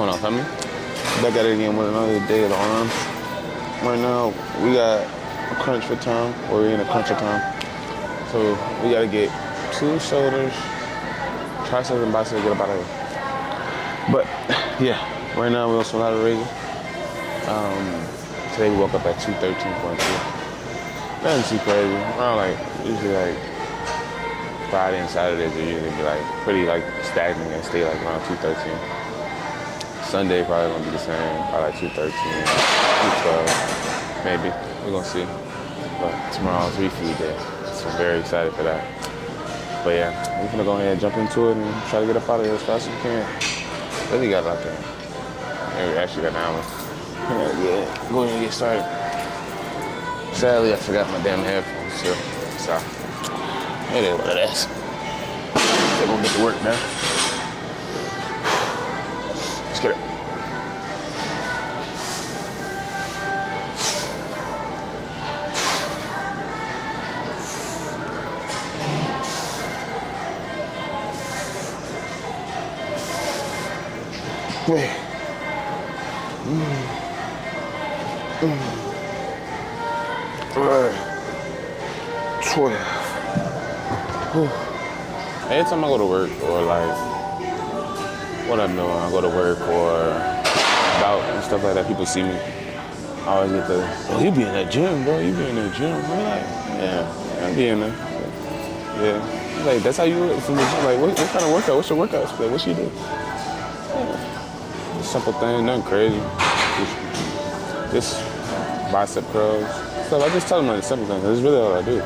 going on, family? Back at it again with another day of the arms. Right now, we got a crunch for time, or we're in a crunch for time. So we gotta get 2 shoulders, triceps and biceps to get up out of here. But yeah, right now we're on some ladder raises. Today we woke up at 213.2. Nothing too crazy. Around usually Friday and Saturdays will usually be pretty stagnant and stay around 213. Sunday probably gonna be the same, probably 213, 212, maybe. We're gonna see. But tomorrow's refeed day, so I'm very excited for that. But yeah, we're gonna go ahead and jump into it and try to get up out of here as fast as we can. Really got like we actually got an hour. Yeah, go ahead and get started. Sadly, I forgot my damn headphones too, so it is what it is. They're gonna get to work now. Let's get it. Wait. 12. Every time I go to work or what I'm doing, I go to work or about and stuff like that, people see me. I always get you be in that gym, bro. You be in that gym. I'm like, yeah, I be in there. Yeah. That's how you look from the gym. What kind of workout? What's your workout split? What you do? Yeah. Simple thing, nothing crazy. Just bicep curls. Stuff. I just tell them the simple things. That's really all I do.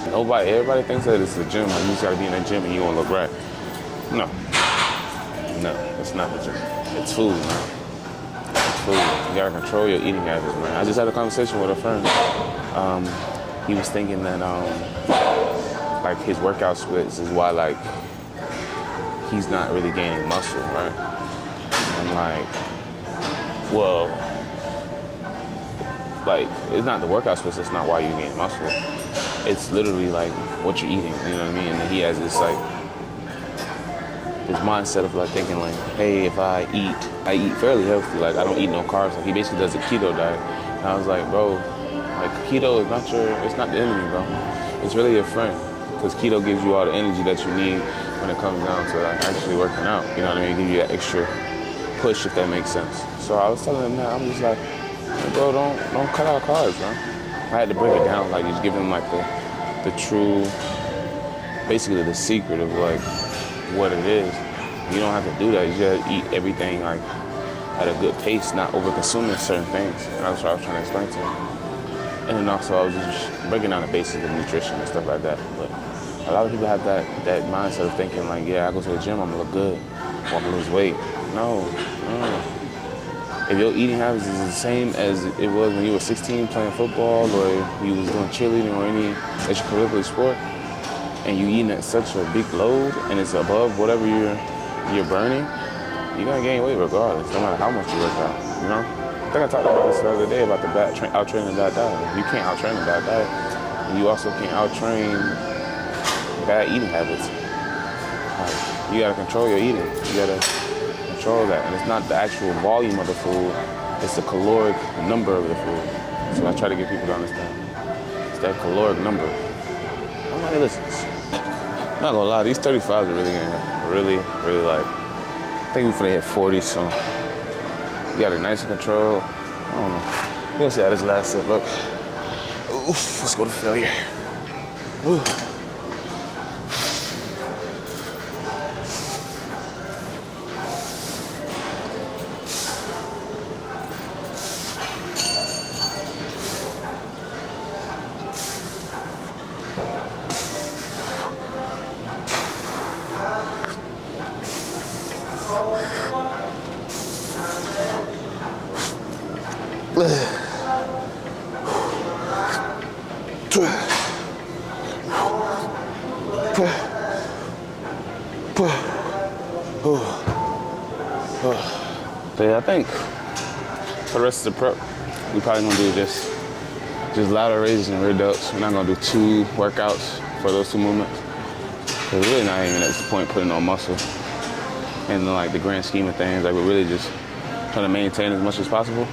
Everybody thinks that it's a gym. You just gotta be in the gym and you gonna look right. No, it's not the gym. It's food, man. It's food. You gotta control your eating habits, man. I just had a conversation with a friend. He was thinking that his workout splits is why he's not really gaining muscle, right? I'm well, it's not the workout splits. It's not why you gain muscle. It's literally what you're eating, you know what I mean? And he has this this mindset of thinking hey, if I eat fairly healthy. I don't eat no carbs. He basically does a keto diet. And I was bro, keto is it's not the enemy, bro. It's really your friend. Because keto gives you all the energy that you need when it comes down to actually working out. You know what I mean? It gives you that extra push, if that makes sense. So I was telling him that, I'm just bro, don't cut out carbs, man. I had to break it down, just give him the true, basically the secret of what it is. You don't have to do that. You just gotta eat everything at a good pace, not over consuming certain things. And that's what I was trying to explain to him. And then also I was just breaking down the basics of nutrition and stuff like that. But a lot of people have that mindset of thinking yeah, I go to the gym, I'm gonna look good, or I'm gonna lose weight. No. If your eating habits is the same as it was when you were 16 playing football, or you was doing cheerleading or any extracurricular sport, and you eating at such a big load and it's above whatever you're burning, you're gonna gain weight regardless, no matter how much you work out. You know? I think I talked about this the other day about the out-training the bad diet. You can't out-train a bad diet, and you also can't out-train bad eating habits. You gotta control your eating. You gotta control that, and it's not the actual volume of the food, it's the caloric number of the food. So I try to get people to understand. It's that caloric number. Nobody listens. I'm not gonna lie, these 35s are really gonna really I think we're gonna hit 40, so you got it nice and controlled. I don't know. We're gonna see how this last set look. Oof, let's go to failure. Oof. So yeah, I think for the rest of the prep, we probably gonna do just lateral raises and rear delts. We're not gonna do 2 workouts for those 2 movements. Cause we're really not even at this point putting on muscle. And like the grand scheme of things, we're really just trying to maintain as much as possible.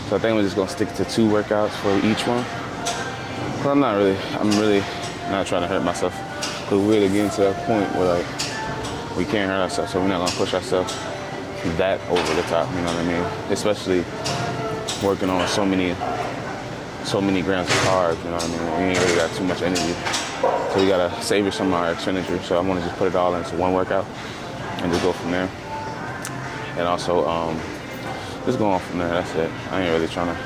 So I think we're just gonna stick to 2 workouts for each one. But I'm really not trying to hurt myself. Because we're really getting to that point where like, we can't hurt ourselves, so we're not gonna push ourselves that over the top, you know what I mean? Especially working on so many grams of carbs, you know what I mean? We ain't really got too much energy. So we gotta savor some of our expenditure. So I'm gonna just put it all into one workout and just go from there. And also, just go on from there, that's it. I ain't really trying to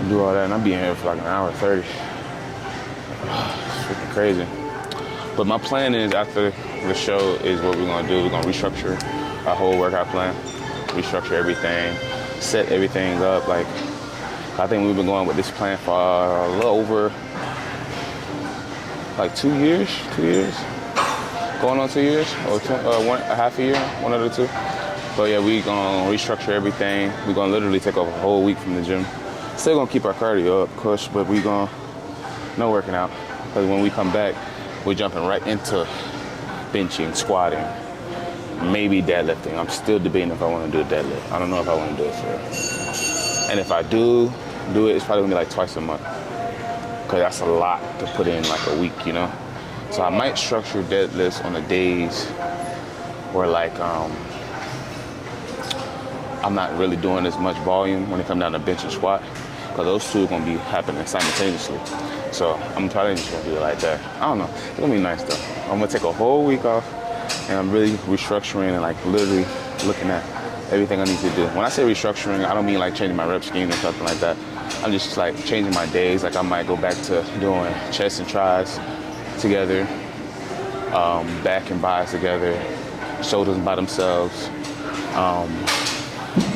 do all that. And I'm being here for like an hour 30. It's freaking crazy. But my plan is after the show is what we're gonna do. We're gonna restructure our whole workout plan, restructure everything, set everything up. Like, I think we've been going with this plan for a little over like 2 years, going on 2 years, or a half a year, one of the two. But yeah, we gonna restructure everything. We're gonna literally take off a whole week from the gym. Still gonna keep our cardio up, of course, but we gonna no working out. Because when we come back, we're jumping right into benching, squatting, maybe deadlifting. I'm still debating if I want to do a deadlift. I don't know if I want to do it for real. And if I do it, it's probably gonna be like twice a month. Because that's a lot to put in like a week, you know? So I might structure deadlifts on the days where like, I'm not really doing as much volume when it comes down to bench and squat. Because those two are gonna be happening simultaneously. So I'm probably just gonna do it like that. I don't know, it's gonna be nice though. I'm gonna take a whole week off and I'm really restructuring and like literally looking at everything I need to do. When I say restructuring, I don't mean like changing my rep scheme or something like that. I'm just like changing my days. Like I might go back to doing chest and tris together, back and bis together, shoulders by themselves,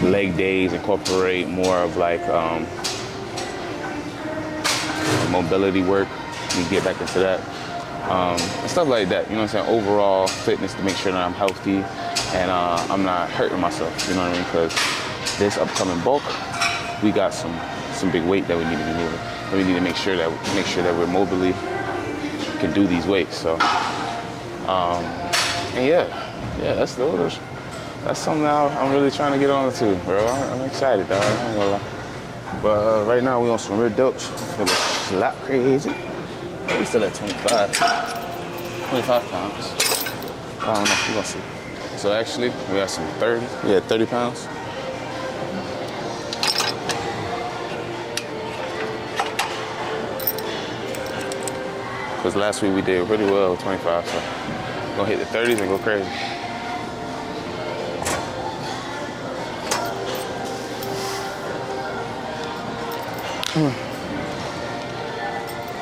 leg days, incorporate more of like mobility work, and get back into that, and stuff like that, you know what I'm saying? Overall fitness to make sure that I'm healthy and I'm not hurting myself, you know what I mean? Because this upcoming bulk, we got some big weight that we need to be moving. And we need to make sure that we're mobily can do these weights. So, and yeah, that's something that I'm really trying to get on to, bro. I'm excited, dog. I ain't gonna lie. But right now we on some red dope. Feeling a lot crazy. We still at 25 pounds. I don't know, we're gonna see. So actually, we got some 30. We had 30 pounds. Because last week we did pretty well with 25, so we're gonna hit the 30s and go crazy.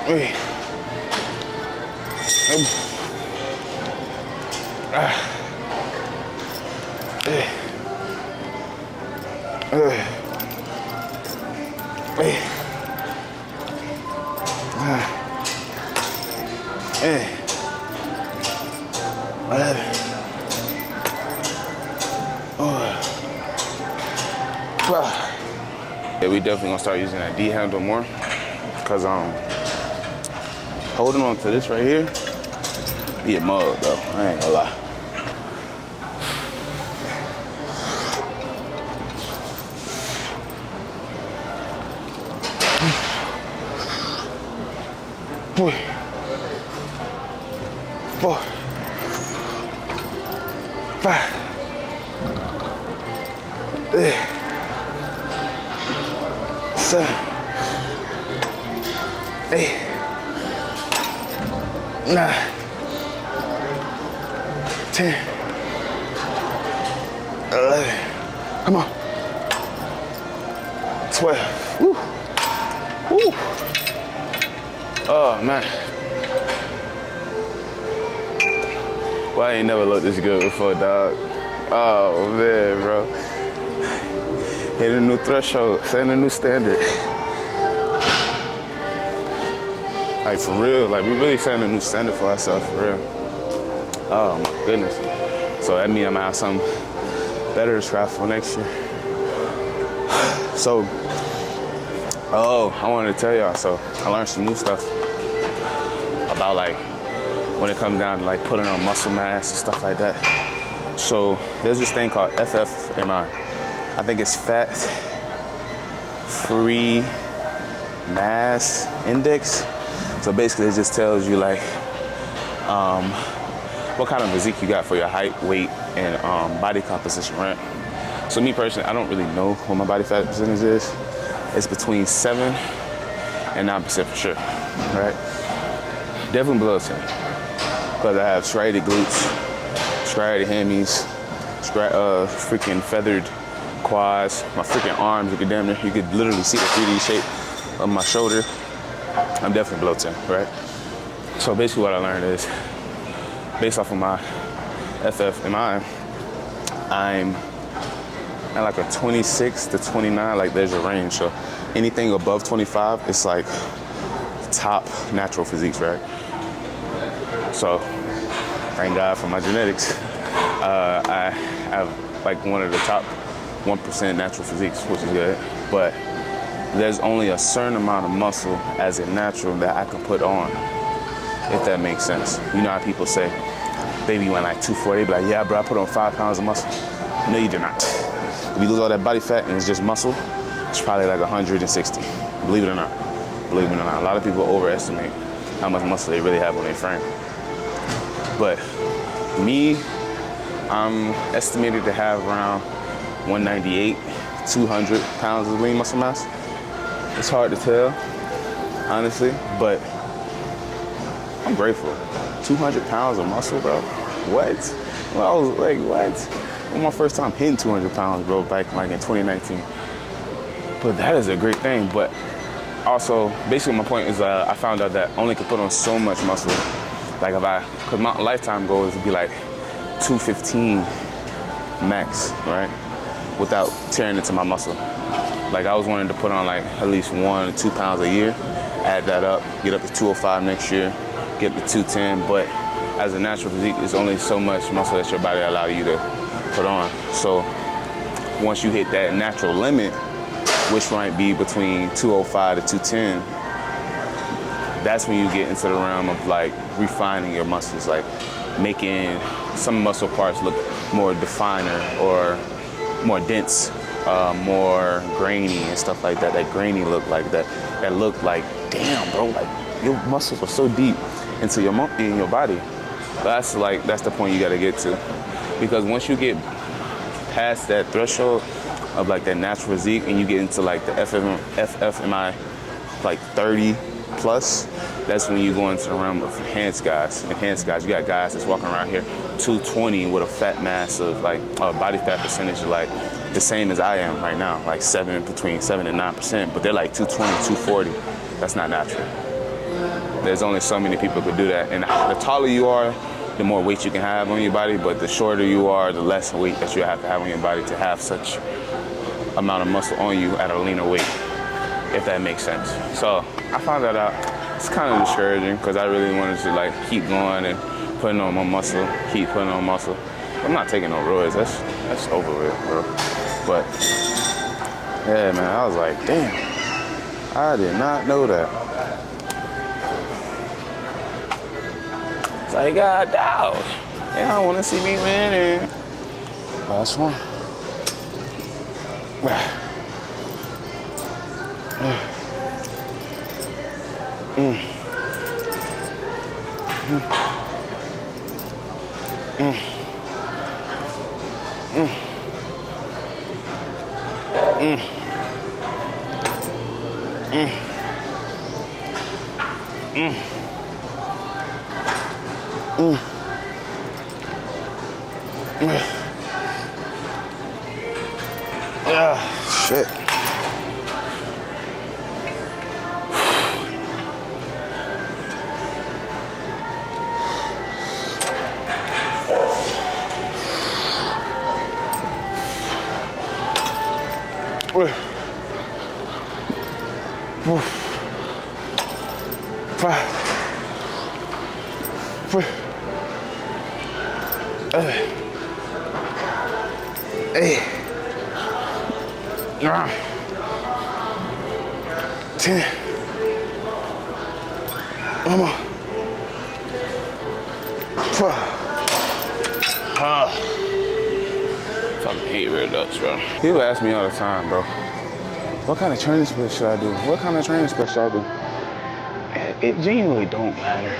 Hey. Yeah, we definitely gonna start using that D handle more, cause holding on to this right here, be a mug though. I ain't gonna lie. Boy. 4, 5, 7, 8, 9, 10, 11. Come on. 12. Woo. Woo. Oh man. Well, I ain't never looked this good before, dog. Oh man, bro. Hitting a new threshold, setting a new standard. Like for real, like we really setting a new standard for ourselves, for real. Oh my goodness. So that means I'm gonna have something better to strive for next year. So, I wanted to tell y'all, so I learned some new stuff about like when it comes down to like putting on muscle mass and stuff like that. So there's this thing called FFMI, I think it's fat free mass index. So basically it just tells you like what kind of physique you got for your height, weight, and body composition, right? So me personally, I don't really know what my body fat percentage is. It's between 7 and 9% for sure, right? Definitely below 10, because I have striated glutes, striated hammies, freaking feathered quads, my freaking arms. You could literally see the 3D shape of my shoulder. I'm definitely below 10, right? So basically what I learned is, based off of my FFMI, I'm at like a 26 to 29, like there's a range. So anything above 25, it's like top natural physiques, right? So thank God for my genetics. I have like one of the top 1% natural physiques, which is good. But there's only a certain amount of muscle as a natural that I can put on, if that makes sense. You know how people say, baby, when like 240, they be like, yeah, bro, I put on 5 pounds of muscle. No, you do not. If you lose all that body fat and it's just muscle, it's probably like 160. Believe it or not. Believe it or not. A lot of people overestimate how much muscle they really have on their frame. But me, I'm estimated to have around 198, 200 pounds of lean muscle mass. It's hard to tell, honestly, but I'm grateful. 200 pounds of muscle, bro. What? Well, I was like, what? It was my first time hitting 200 pounds, bro, back like in 2019. But that is a great thing. But also, basically my point is I found out that I only could put on so much muscle. Like because my lifetime goal is to be like 215 max, right? Without tearing into my muscle. Like I was wanting to put on like at least 1 or 2 pounds a year, add that up, get up to 205 next year, get to 210. But as a natural physique, there's only so much muscle that your body allows you to put on. So once you hit that natural limit, which might be between 205 to 210, that's when you get into the realm of like refining your muscles, like making some muscle parts look more definer or more dense, more grainy and stuff like that. That grainy look like that look like, damn, bro, like your muscles are so deep into your in your body. That's the point you got to get to, because once you get past that threshold of like that natural physique and you get into like the FFMI like 30 plus, that's when you go into the realm of enhanced guys. Enhanced guys, you got guys that's walking around here 220 with a fat mass of like body fat percentage like the same as I am right now, like between 7 and 9%, but they're like 220, 240. That's not natural. There's only so many people who could do that. And the taller you are, the more weight you can have on your body, but the shorter you are, the less weight that you have to have on your body to have such amount of muscle on you at a leaner weight, if that makes sense. So I found that out. It's kind of discouraging because I really wanted to like keep going and putting on my muscle, keep putting on muscle. I'm not taking no roids. That's over with, bro. But yeah, man, I was like, damn, I did not know that. It's like, God, dog. They don't want to see me winning. Last one. Shit. Hey. 10. One more. 12. fucking hate rear delts, bro. People ask me all the time, bro, what kind of training split should I do? What kind of training split should I do? It genuinely don't matter.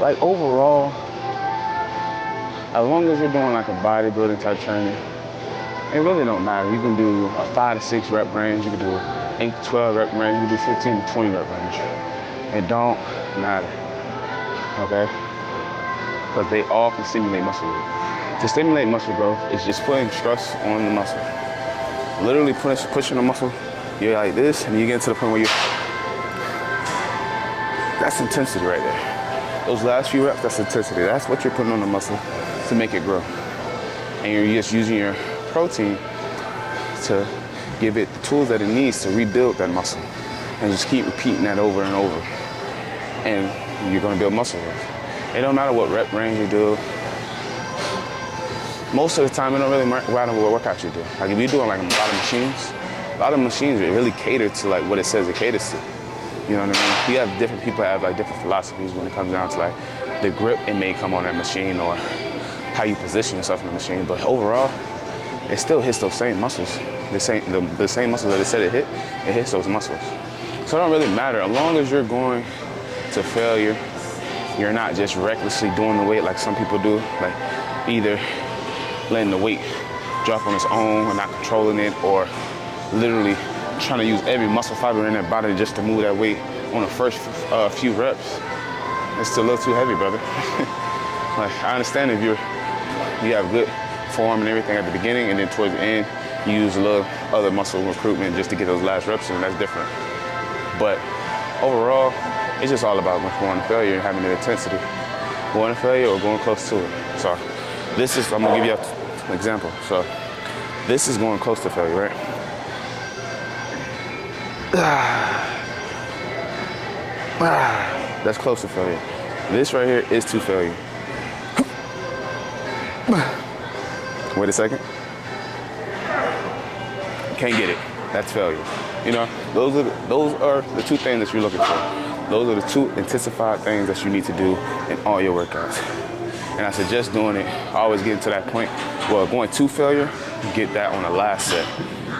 Like overall, as long as you're doing like a bodybuilding type training, it really don't matter. You can do a 5 to 6 rep range. You can do 8 to 12 rep range. You can do 15 to 20 rep range. It don't matter, okay? Because they all can stimulate muscle growth. To stimulate muscle growth is just putting stress on the muscle. Literally pushing the muscle. You're like this, and you get to the point where that's intensity right there. Those last few reps, that's intensity. That's what you're putting on the muscle to make it grow. And you're just using your protein to give it the tools that it needs to rebuild that muscle. And just keep repeating that over and over. And you're gonna build muscle growth. It don't matter what rep range you do. Most of the time, it don't really matter what workout you do. Like if you're doing like a lot of machines really cater to like what it says it caters to. You know what I mean? You have different people that have like different philosophies when it comes down to like the grip it may come on that machine or how you position yourself in the machine. But overall, it still hits those same muscles. The same muscles that it said it hits those muscles. So it don't really matter. As long as you're going to failure, you're not just recklessly doing the weight like some people do, like either letting the weight drop on its own or not controlling it, or literally trying to use every muscle fiber in their body just to move that weight on the first few reps. It's still a little too heavy, brother. Like I understand if you have good form and everything at the beginning, and then towards the end you use a little other muscle recruitment just to get those last reps in. That's different. But overall, it's just all about going to failure and having the intensity. Going to failure or going close to it. So this is, I'm gonna give you an example. So this is going close to failure, right? That's close to failure. This right here is to failure. Wait a second. Can't get it. That's failure. You know, those are the two things that you're looking for. Those are the two intensified things that you need to do in all your workouts. And I suggest doing it, always getting to that point. Well, going to failure, get that on the last set.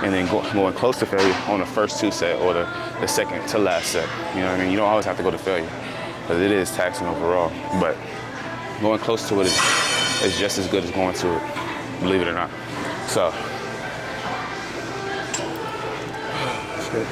And then going close to failure on the first 2 set or the second to last set. You know what I mean? You don't always have to go to failure, because it is taxing overall. But going close to it is just as good as going to it, believe it or not. So, shit.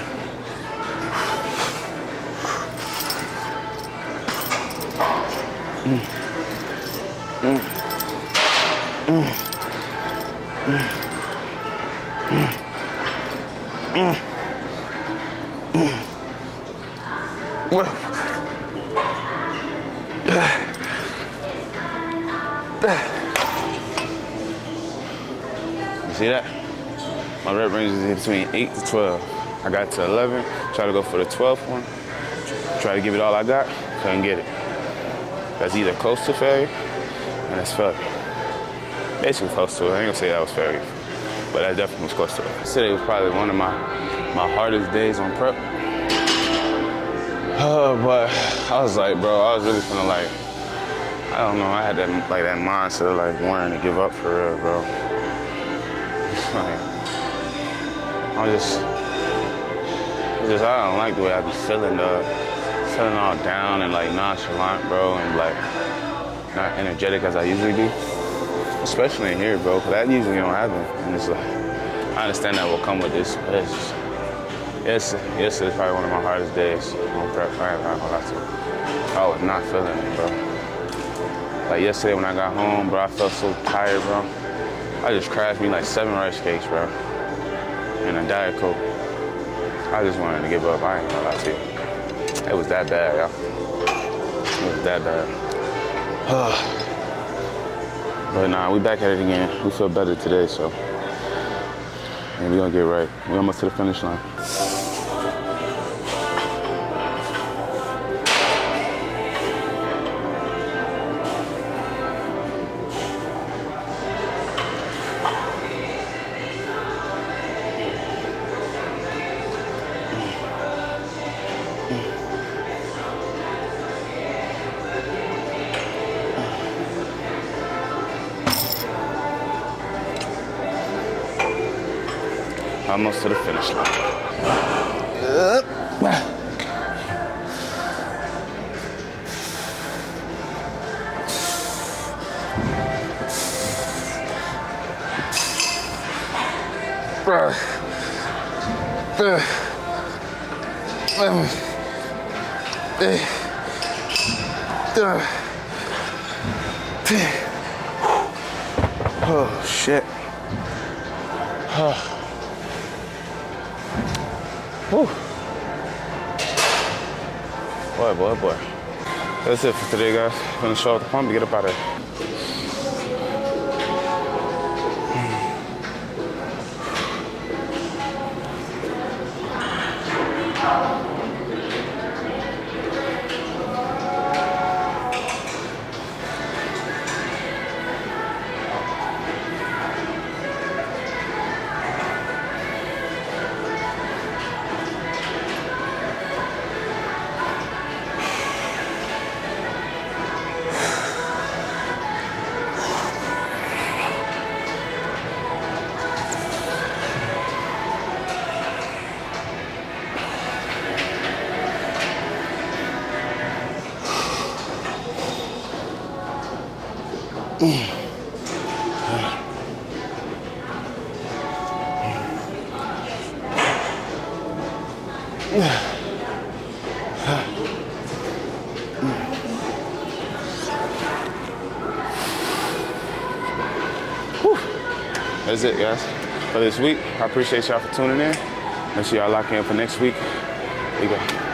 You see that? My rep range is between 8 to 12. I got to 11, try to go for the 12th one. Try to give it all I got, couldn't get it. That's either close to failure, and that's failure. Basically close to it. I ain't gonna say that was failure, but that definitely was close to it. Today was probably one of my hardest days on prep. But I was like, bro, I was really feeling like, I don't know, I had that mindset of like wanting to give up for real, bro. Like, I don't like the way I be feeling all down and like nonchalant, bro, and like not energetic as I usually do. Especially in here, bro, because that usually don't happen. And it's like, I understand that will come with this, but it's probably one of my hardest days on prep. I ain't gonna lie to you. I was not feeling it, bro. Like yesterday when I got home, bro, I felt so tired, bro. I just crashed me like 7 rice cakes, bro, and a Diet Coke. I just wanted to give up. I ain't gonna lie to you. It was that bad, y'all. It was that bad. But nah, we back at it again. We feel better today, so. And we're gonna get right. We're almost to the finish line. almost to the finish line. Yep. Oh, shit. Boy. That's it for today, guys. I'm gonna show up the pump and get up out of here. That's it, guys, for this week. I appreciate y'all for tuning in. Make sure y'all lock in for next week. Here you go.